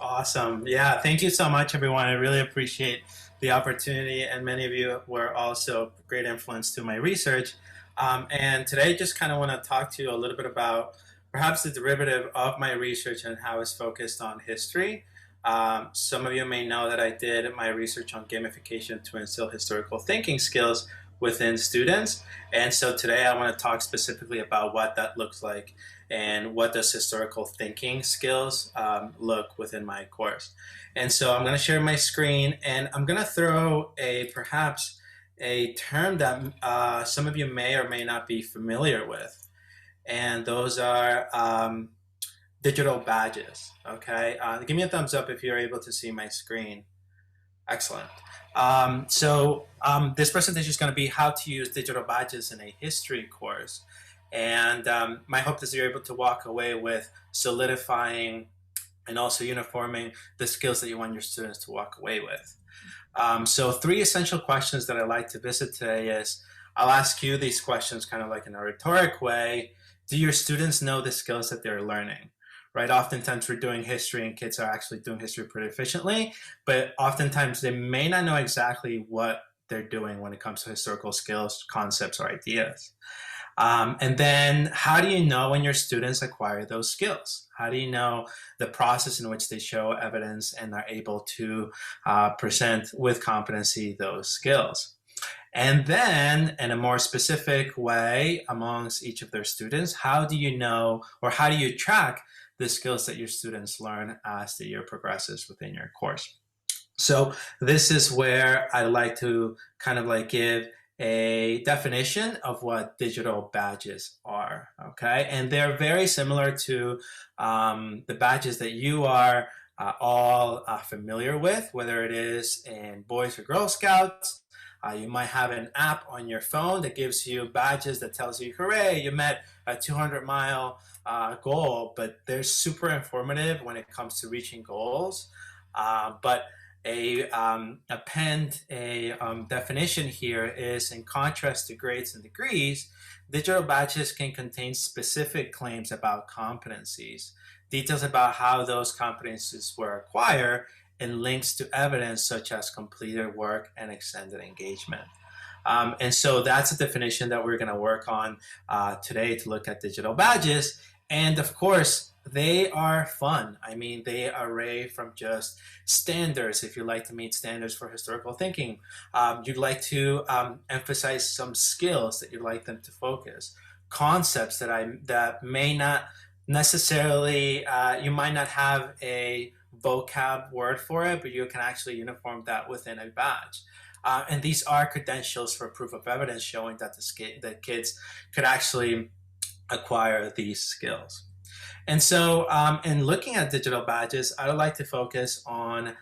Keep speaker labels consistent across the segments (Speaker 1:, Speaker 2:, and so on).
Speaker 1: Awesome. Yeah, thank you so much, everyone. I really appreciate the opportunity, and many of you were also great influence to my research. And today, just kind of want to talk to you a little bit about perhaps the derivative of my research and how it's focused on history. Some of you may know that I did my research on gamification to instill historical thinking skills within students. And so today I want to talk specifically about what that looks like and what does historical thinking skills look within my course. And so I'm going to share my screen, and I'm going to throw a perhaps a term that some of you may or may not be familiar with, and those are digital badges. Okay, give me a thumbs up if you're able to see my screen. Excellent. This presentation is going to be how to use digital badges in a history course. And my hope is you're able to walk away with solidifying and also uniforming the skills that you want your students to walk away with. So three essential questions that I'd like to visit today is, I'll ask you these questions kind of like in a rhetoric way. Do your students know the skills that they're learning? Right? Oftentimes we're doing history and kids are actually doing history pretty efficiently, but oftentimes they may not know exactly what they're doing when it comes to historical skills, concepts, or ideas. And then how do you know when your students acquire those skills? How do you know the process in which they show evidence and are able to present with competency those skills? And then in a more specific way amongst each of their students, how do you know, or how do you track the skills that your students learn as the year progresses within your course? So this is where I'd like to kind of like give a definition of what digital badges are, okay? And they're very similar to the badges that you are all familiar with, whether it is in Boys or Girl Scouts. You might have an app on your phone that gives you badges that tells you, hooray, you met a 200-mile goal, but they're super informative when it comes to reaching goals. But a definition here is, in contrast to grades and degrees, digital badges can contain specific claims about competencies, details about how those competencies were acquired, and links to evidence such as completed work and extended engagement. And so that's a definition that we're going to work on today to look at digital badges. And of course, they are fun. I mean, they array from just standards. If you like to meet standards for historical thinking, you'd like to emphasize some skills that you'd like them to focus, concepts that may not necessarily, you might not have a vocab word for it, but you can actually uniform that within a badge. And these are credentials for proof of evidence showing that the kids could actually acquire these skills. And so in looking at digital badges, I would like to focus on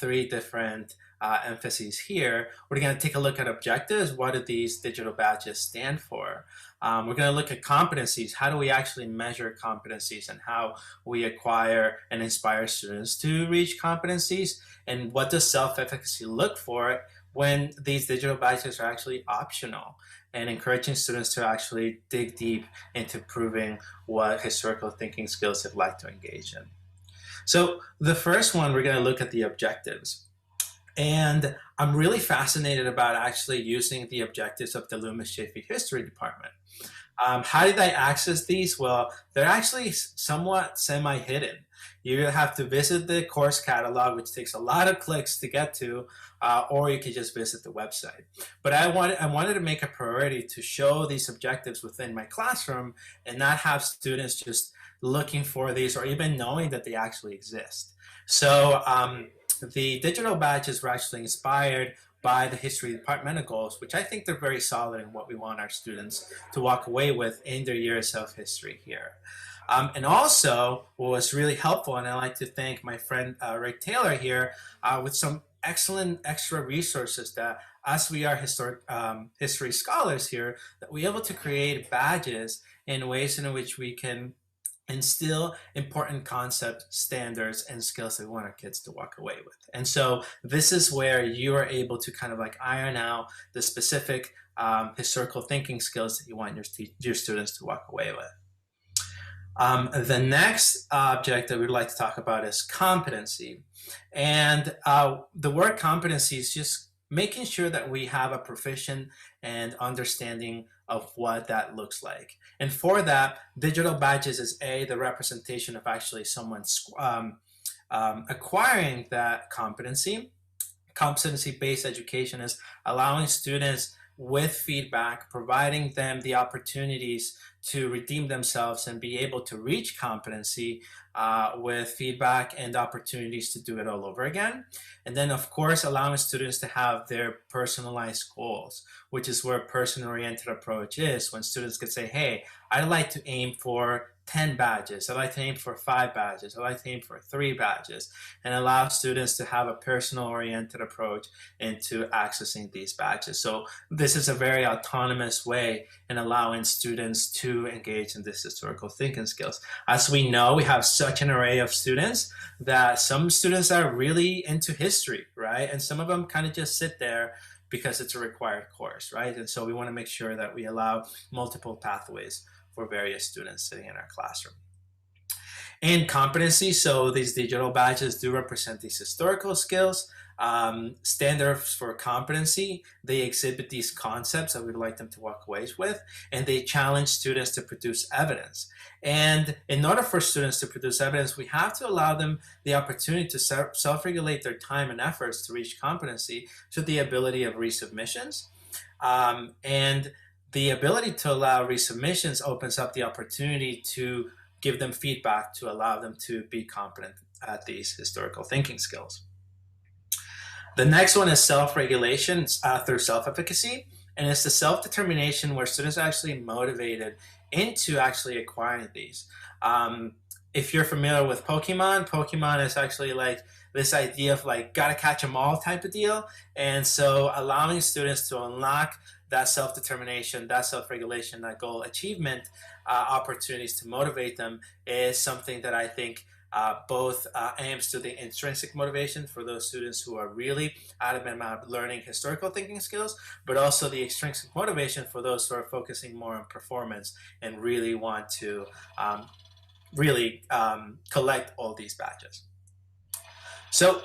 Speaker 1: three different emphases here. We're going to take a look at objectives. What do these digital badges stand for? We're going to look at competencies. How do we actually measure competencies and how we acquire and inspire students to reach competencies? And what does self-efficacy look for when these digital badges are actually optional, and encouraging students to actually dig deep into proving what historical thinking skills they'd like to engage in. So the first one, we're going to look at the objectives. And I'm really fascinated about actually using the objectives of the Loomis Chaffee History Department. How did I access these? Well, they're actually somewhat semi-hidden. You have to visit the course catalog, which takes a lot of clicks to get to, or you could just visit the website. But I wanted to make a priority to show these objectives within my classroom and not have students just looking for these or even knowing that they actually exist. So the digital badges were actually inspired by the history departmental goals, which I think they're very solid in what we want our students to walk away with in their years of history here. And also, what was really helpful, and I'd like to thank my friend Rick Taylor here with some excellent extra resources that, as we are history scholars here, that we're able to create badges in ways in which we can instill important concepts, standards, and skills that we want our kids to walk away with. And so this is where you are able to kind of like iron out the specific historical thinking skills that you want your students to walk away with. The next object that we'd like to talk about is competency. And the word competency is just making sure that we have a proficient and understanding of what that looks like. And for that, digital badges is the representation of actually someone acquiring that competency. Competency-based education is allowing students with feedback, providing them the opportunities to redeem themselves and be able to reach competency with feedback and opportunities to do it all over again. And then, of course, allowing students to have their personalized goals, which is where person-oriented approach is. When students could say, hey, I'd like to aim for 10 badges, I'd like to aim for 5 badges, I'd like to aim for 3 badges, and allow students to have a personal oriented approach into accessing these badges. So this is a very autonomous way in allowing students to engage in this historical thinking skills. As we know, we have such an array of students that some students are really into history, right? And some of them kind of just sit there because it's a required course, right? And so we want to make sure that we allow multiple pathways for various students sitting in our classroom. And competency, so these digital badges do represent these historical skills. Standards for competency, they exhibit these concepts that we'd like them to walk away with, and they challenge students to produce evidence. And in order for students to produce evidence, we have to allow them the opportunity to self-regulate their time and efforts to reach competency through the ability of resubmissions. And the ability to allow resubmissions opens up the opportunity to give them feedback to allow them to be competent at these historical thinking skills. The next one is self-regulation through self-efficacy, and it's the self-determination where students are actually motivated into actually acquiring these. If you're familiar with Pokemon is actually like this idea of like gotta catch them all type of deal, and so allowing students to unlock that self-determination, that self-regulation, that goal achievement opportunities to motivate them is something that I think both aims to the intrinsic motivation for those students who are really adamant about learning historical thinking skills, but also the extrinsic motivation for those who are focusing more on performance and really want to collect all these badges. So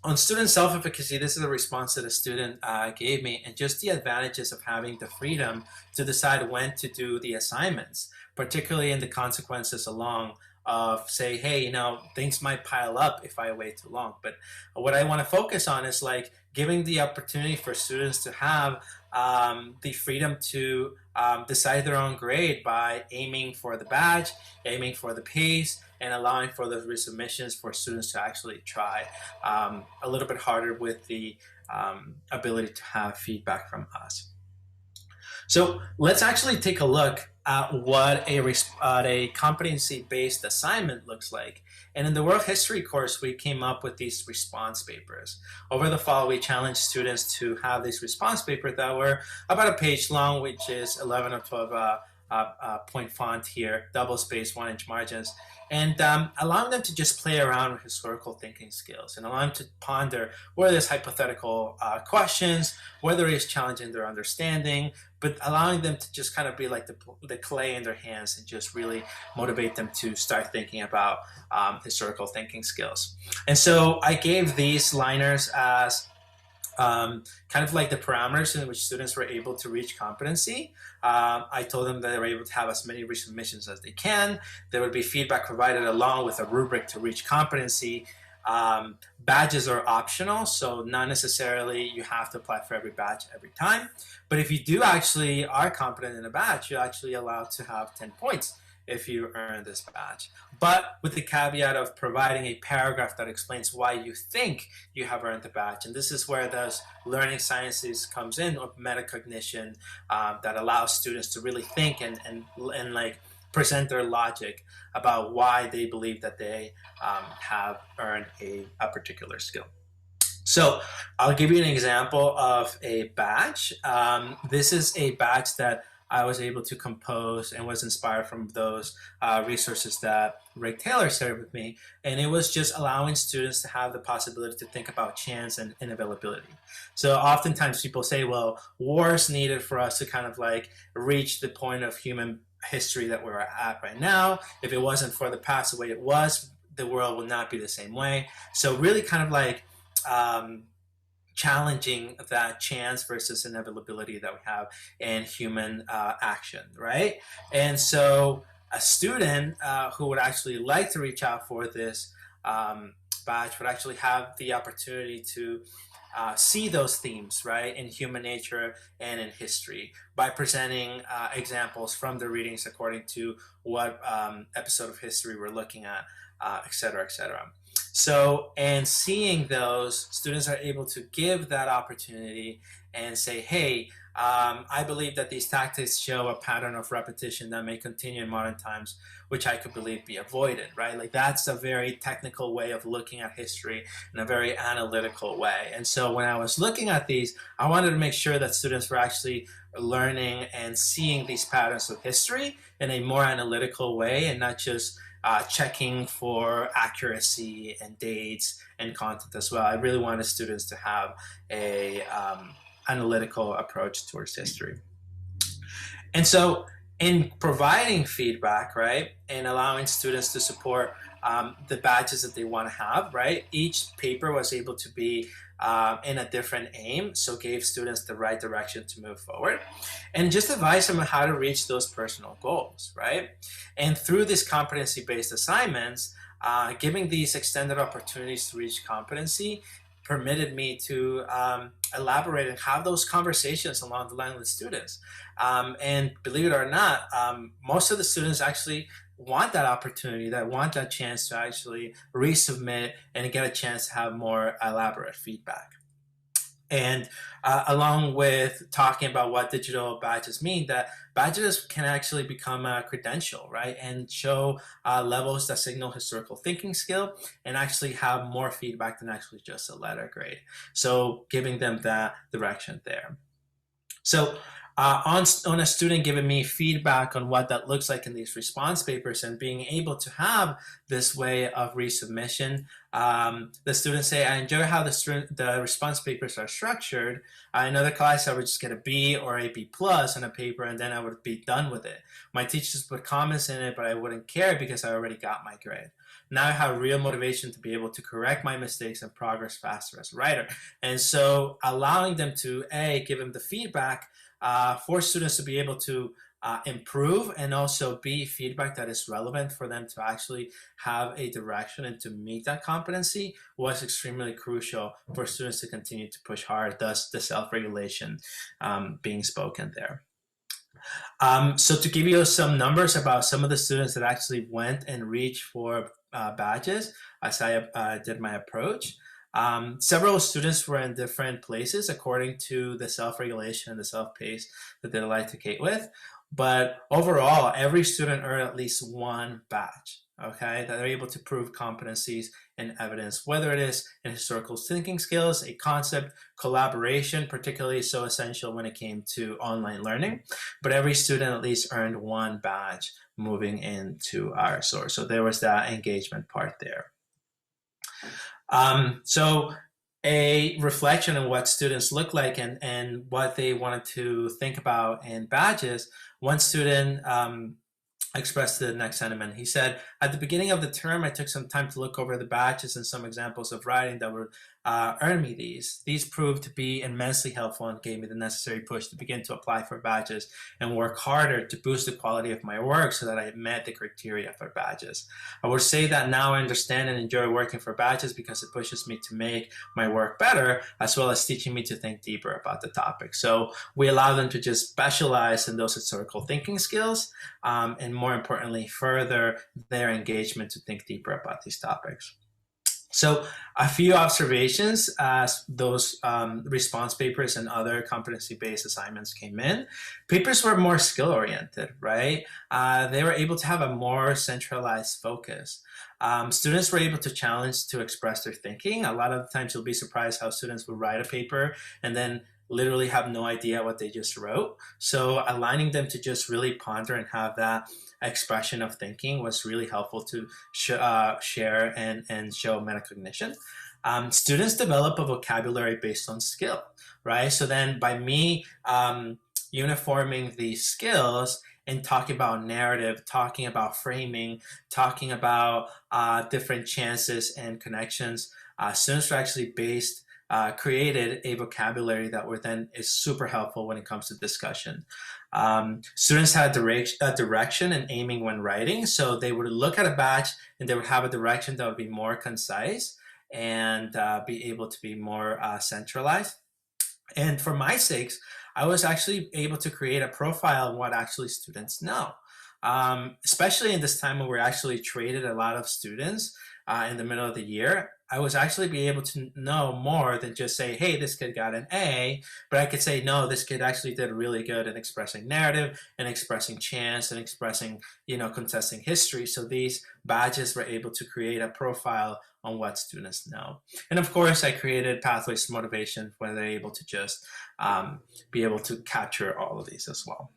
Speaker 1: on student self-efficacy, this is a response that a student gave me, and just the advantages of having the freedom to decide when to do the assignments, particularly in the consequences along of say, hey, things might pile up if I wait too long. But what I want to focus on is like giving the opportunity for students to have the freedom to decide their own grade by aiming for the badge, aiming for the pace, and allowing for the resubmissions for students to actually try a little bit harder with the ability to have feedback from us. So let's actually take a look at what a competency-based assignment looks like. And in the world history course, we came up with these response papers. Over the fall, we challenged students to have these response papers that were about a page long, which is 11 or 12 point font here, double space, 1-inch margins, and allowing them to just play around with historical thinking skills and allow them to ponder whether there's hypothetical questions, whether it's challenging their understanding, but allowing them to just kind of be like the clay in their hands and just really motivate them to start thinking about historical thinking skills. And so I gave these liners as kind of like the parameters in which students were able to reach competency. I told them that they were able to have as many resubmissions as they can. There would be feedback provided along with a rubric to reach competency. Badges are optional, so not necessarily you have to apply for every badge every time. But if you do actually are competent in a badge, you're actually allowed to have 10 points if you earn this badge. But with the caveat of providing a paragraph that explains why you think you have earned the badge. And this is where those learning sciences comes in, of metacognition, that allows students to really think and like present their logic about why they believe that they have earned a particular skill. So I'll give you an example of a badge. This is a badge that I was able to compose and was inspired from those resources that Rick Taylor shared with me. And it was just allowing students to have the possibility to think about chance and inevitability. So oftentimes people say, well, war is needed for us to kind of like reach the point of human history that we're at right now. If it wasn't for the past the way it was, the world would not be the same way. So really kind of like challenging that chance versus inevitability that we have in human action, right? And so a student who would actually like to reach out for this um, badge would actually have the opportunity to see those themes, right, in human nature and in history by presenting examples from the readings according to what episode of history we're looking at, et cetera, et cetera. So, and seeing those, students are able to give that opportunity and say, hey, I believe that these tactics show a pattern of repetition that may continue in modern times, which I could believe be avoided, right? Like that's a very technical way of looking at history in a very analytical way. And so when I was looking at these, I wanted to make sure that students were actually learning and seeing these patterns of history in a more analytical way and not just checking for accuracy and dates and content as well. I really wanted students to have a analytical approach towards history. And so in providing feedback, right, and allowing students to support the badges that they want to have, right, each paper was able to be in a different aim, so gave students the right direction to move forward and just advise them on how to reach those personal goals, right? And through these competency-based assignments, giving these extended opportunities to reach competency permitted me to elaborate and have those conversations along the line with students. And believe it or not, most of the students actually want that opportunity, that want that chance to actually resubmit and get a chance to have more elaborate feedback. And along with talking about what digital badges mean, that badges can actually become a credential, right? And show levels that signal historical thinking skill and actually have more feedback than actually just a letter grade. So giving them that direction there. So on a student giving me feedback on what that looks like in these response papers and being able to have this way of resubmission, the students say, I enjoy how the response papers are structured. In other classes, I would just get a B or a B plus on a paper and then I would be done with it. My teachers put comments in it, but I wouldn't care because I already got my grade. Now I have real motivation to be able to correct my mistakes and progress faster as a writer. And so allowing them to, give them the feedback for students to be able to improve and also be feedback that is relevant for them to actually have a direction and to meet that competency was extremely crucial for students to continue to push hard, thus the self-regulation being spoken there. So to give you some numbers about some of the students that actually went and reached for badges as I did my approach, several students were in different places according to the self-regulation and the self-pace that they like to Kate with. But overall, every student earned at least one badge, okay, that they're able to prove competencies and evidence, whether it is in historical thinking skills, a concept, collaboration, particularly so essential when it came to online learning. But every student at least earned one badge moving into our source. So there was that engagement part there. So a reflection on what students look like and what they wanted to think about in badges, one student expressed the next sentiment. He said, at the beginning of the term, I took some time to look over the badges and some examples of writing that would earn me these. These proved to be immensely helpful and gave me the necessary push to begin to apply for badges and work harder to boost the quality of my work so that I met the criteria for badges. I would say that now I understand and enjoy working for badges because it pushes me to make my work better, as well as teaching me to think deeper about the topic. So we allow them to just specialize in those historical thinking skills and more importantly, further their engagement to think deeper about these topics. So a few observations as those response papers and other competency-based assignments came in. Papers were more skill-oriented, right? They were able to have a more centralized focus. Students were able to challenge to express their thinking. A lot of the times you'll be surprised how students will write a paper and then literally have no idea what they just wrote. So aligning them to just really ponder and have that expression of thinking was really helpful to share and show metacognition. Students develop a vocabulary based on skill, right? So then by me uniforming these skills and talking about narrative, talking about framing, talking about different chances and connections. Students were actually created a vocabulary that were then is super helpful when it comes to discussion. Students had a direction and aiming when writing, so they would look at a batch and they would have a direction that would be more concise and be able to be more centralized. And for my sakes, I was actually able to create a profile of what actually students know. Especially in this time when we're actually traded a lot of students in the middle of the year, I was actually be able to know more than just say, hey, this kid got an A, but I could say, no, this kid actually did really good in expressing narrative and expressing chance and expressing, contesting history. So these badges were able to create a profile on what students know. And of course, I created pathways to motivation where they're able to just be able to capture all of these as well.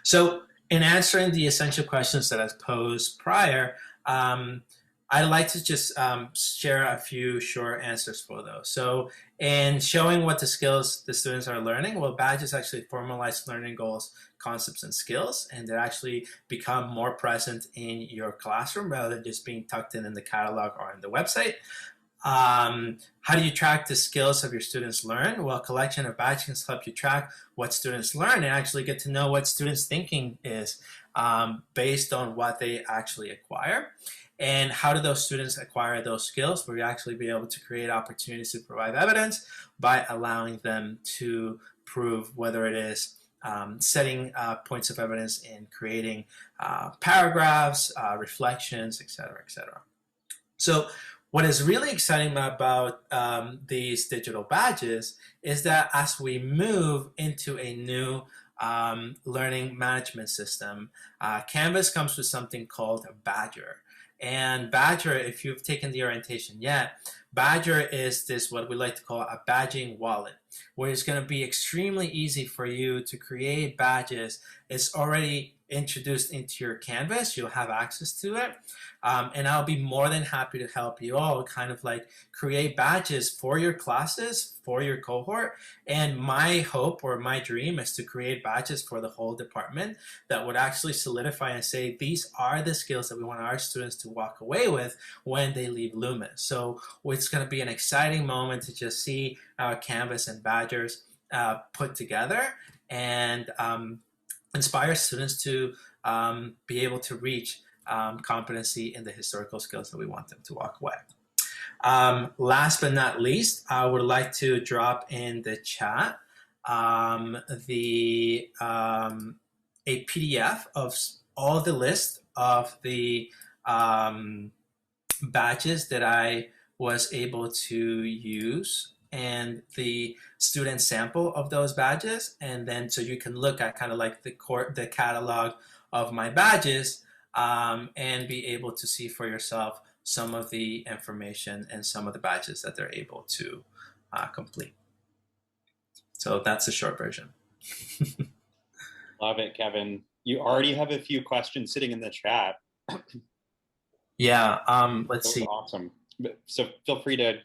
Speaker 1: So in answering the essential questions that I posed prior, I'd like to just share a few short answers for those. So in showing what the skills the students are learning, well, badges actually formalize learning goals, concepts, and skills, and they actually become more present in your classroom rather than just being tucked in the catalog or in the website. How do you track the skills of your students learn? Well, collection of badges help you track what students learn and actually get to know what students' thinking is based on what they actually acquire. And how do those students acquire those skills? We'll actually be able to create opportunities to provide evidence by allowing them to prove whether it is setting points of evidence in creating paragraphs, reflections, etc., etc. So what is really exciting about these digital badges is that as we move into a new learning management system, Canvas comes with something called Badger. And Badger, if you've taken the orientation yet, Badger is this what we like to call a badging wallet, where it's going to be extremely easy for you to create badges. It's already introduced into your Canvas. You'll have access to it. And I'll be more than happy to help you all kind of like create badges for your classes, for your cohort. And my hope or my dream is to create badges for the whole department that would actually solidify and say, these are the skills that we want our students to walk away with when they leave Loomis. So it's going to be an exciting moment to just see our Canvas and Badgers put together and inspire students to be able to reach competency in the historical skills that we want them to walk away. Last but not least, I would like to drop in the chat a PDF of all the list of the badges that I was able to use and the student sample of those badges, and then so you can look at kind of like the catalog of my badges and be able to see for yourself some of the information and some of the badges that they're able to complete. So that's the short version.
Speaker 2: Love it, Kevin. You already have a few questions sitting in the chat.
Speaker 1: Yeah, let's see.
Speaker 2: Awesome. So feel free to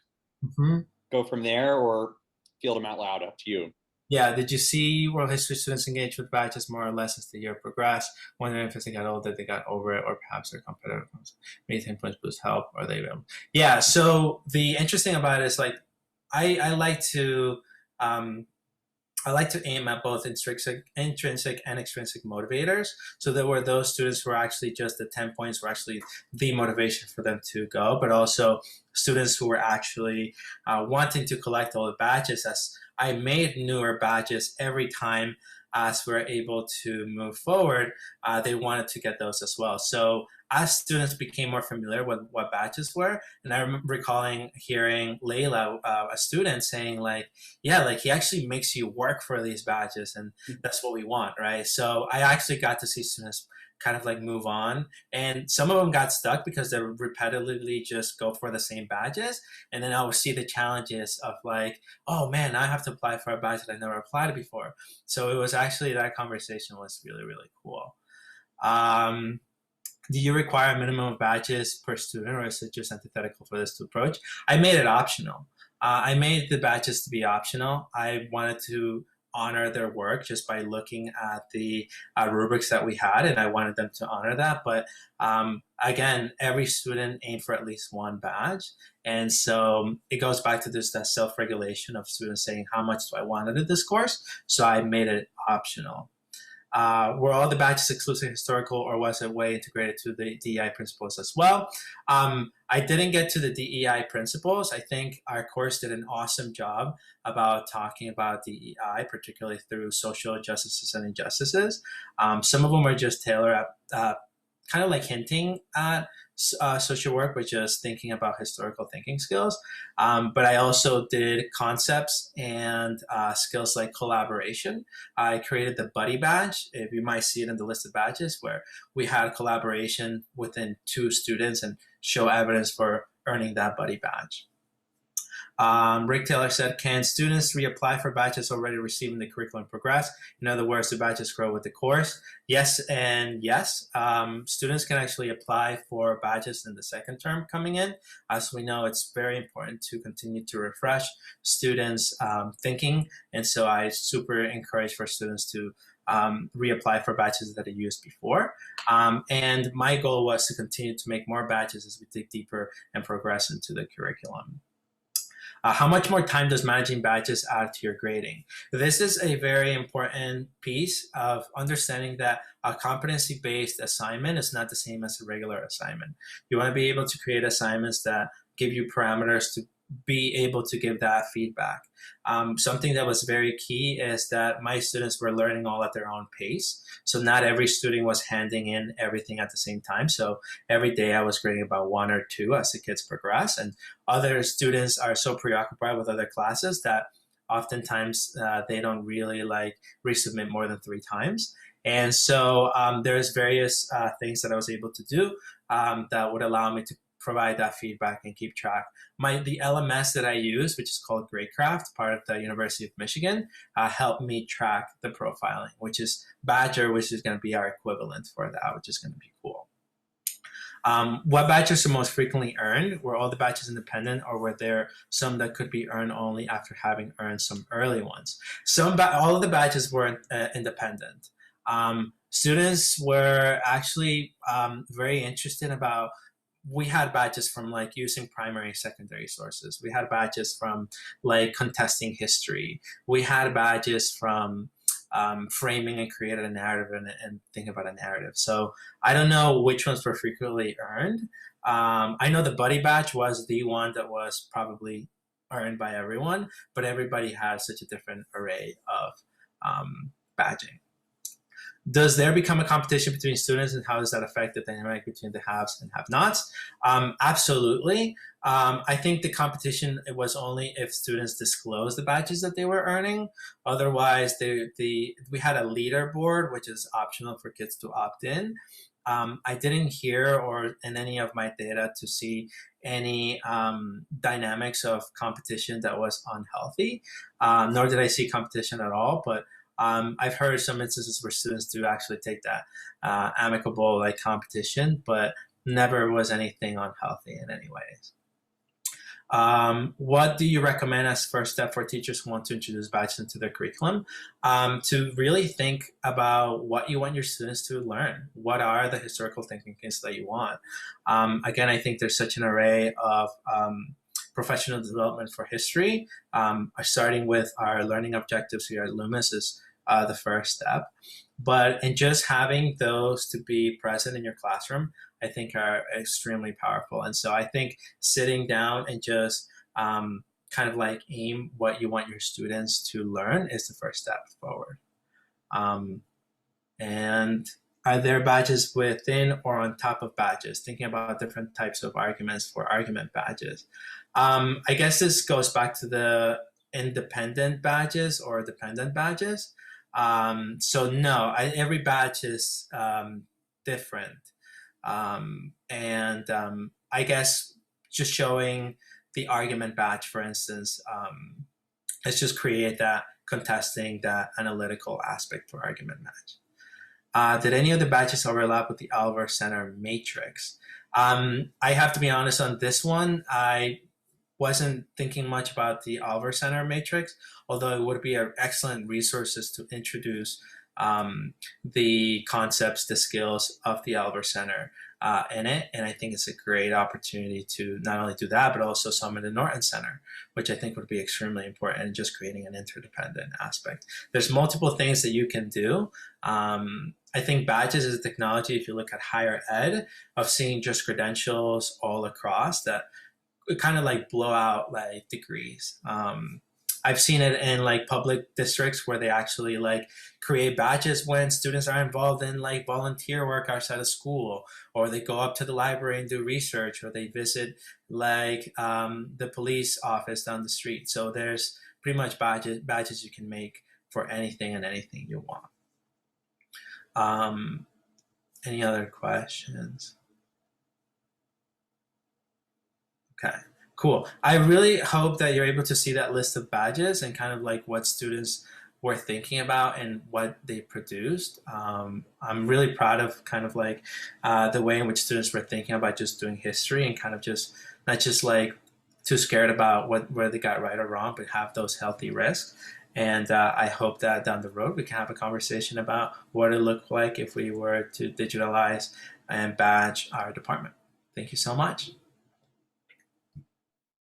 Speaker 2: go from there or field them out loud, up to you.
Speaker 1: Yeah, did you see world history students engage with badges more or less as the year progressed? Wondering if as they got older, they got over it, or perhaps their competitive ones made 10 points boost help, or they will. Yeah, so the interesting about it is like, I like to aim at both intrinsic and extrinsic motivators. So there were those students who were actually just the 10 points were actually the motivation for them to go, but also students who were actually wanting to collect all the badges. As I made newer badges every time as we're able to move forward, they wanted to get those as well. So as students became more familiar with what badges were, and I remember recalling hearing Layla, a student, saying like, yeah, like he actually makes you work for these badges, and that's what we want, right? So I actually got to see students kind of like move on, and some of them got stuck because they repetitively just go for the same badges, and then I would see the challenges of like, oh man, I have to apply for a badge that I never applied before. So it was actually, that conversation was really, really cool. Do you require a minimum of badges per student, or is it just antithetical for this to approach? I made it optional. I made the badges to be optional. I wanted to honor their work just by looking at the rubrics that we had, and I wanted them to honor that. But again, every student aimed for at least one badge. And so it goes back to this that self-regulation of students saying, how much do I want out of this course? So I made it optional. Were all the badges exclusively historical, or was it way integrated to the DEI principles as well? I didn't get to the DEI principles. I think our course did an awesome job about talking about DEI, particularly through social justices and injustices. Some of them are just tailored at kind of like hinting at social work, but just thinking about historical thinking skills. But I also did concepts and skills like collaboration. I created the buddy badge. If you might see it in the list of badges, where we had collaboration within 2 students and show evidence for earning that buddy badge. Rick Taylor said, can students reapply for badges already receiving the curriculum progress? In other words, do badges grow with the course? Yes and yes. Students can actually apply for badges in the second term coming in. As we know, it's very important to continue to refresh students' thinking. And so I super encourage for students to reapply for badges that are used before. And my goal was to continue to make more badges as we dig deeper and progress into the curriculum. How much more time does managing badges add to your grading? This is a very important piece of understanding that a competency-based assignment is not the same as a regular assignment. You want to be able to create assignments that give you parameters to be able to give that feedback. Something that was very key is that my students were learning all at their own pace. So not every student was handing in everything at the same time. So every day I was grading about 1 or 2 as the kids progress. And other students are so preoccupied with other classes that oftentimes they don't really like resubmit more than 3 times. And so there's various things that I was able to do that would allow me to provide that feedback and keep track. The LMS that I use, which is called Gradecraft, part of the University of Michigan, helped me track the profiling, which is Badger, which is going to be our equivalent for that, which is going to be cool. What badges are most frequently earned? Were all the badges independent, or were there some that could be earned only after having earned some early ones? All of the badges were independent. Students were actually very interested about. We had badges from like using primary, secondary sources. We had badges from like contesting history. We had badges from framing and creating a narrative and thinking about a narrative. So I don't know which ones were frequently earned. I know the buddy badge was the one that was probably earned by everyone, but everybody has such a different array of badging. Does there become a competition between students, and how does that affect the dynamic between the haves and have-nots? Absolutely. I think the competition, it was only if students disclosed the badges that they were earning. Otherwise, we had a leaderboard, which is optional for kids to opt in. I didn't hear or in any of my data to see any dynamics of competition that was unhealthy, nor did I see competition at all. But I've heard some instances where students do actually take that amicable like competition, but never was anything unhealthy in any ways. What do you recommend as first step for teachers who want to introduce badges into their curriculum? To really think about what you want your students to learn. What are the historical thinking things that you want? Again, I think there's such an array of professional development for history. Starting with our learning objectives here at Loomis is the first step. But in just having those to be present in your classroom, I think are extremely powerful. And so I think sitting down and just kind of like aim what you want your students to learn is the first step forward. And are there badges within or on top of badges? Thinking about different types of arguments for argument badges. I guess this goes back to the independent badges or dependent badges. So no, every badge is different. I guess just showing the argument badge, for instance, let's just create that contesting that analytical aspect for argument badge. Did any of the badges overlap with the Alvar Center matrix? I have to be honest on this one. I wasn't thinking much about the Oliver Center matrix, although it would be an excellent resources to introduce the concepts, the skills of the Oliver Center in it. And I think it's a great opportunity to not only do that, but also some in the Norton Center, which I think would be extremely important in just creating an interdependent aspect. There's multiple things that you can do. I think badges is a technology, if you look at higher ed, of seeing just credentials all across that kind of like blow out like degrees. I've seen it in like public districts where they actually like create badges when students are involved in like volunteer work outside of school, or they go up to the library and do research, or they visit like the police office down the street. So there's pretty much badges you can make for anything and anything you want. Um, any other questions? Okay, cool. I really hope that you're able to see that list of badges and kind of like what students were thinking about and what they produced. I'm really proud of kind of like the way in which students were thinking about just doing history and kind of just not just like too scared about what where they got right or wrong, but have those healthy risks. And I hope that down the road we can have a conversation about what it looked like if we were to digitalize and badge our department. Thank you so much.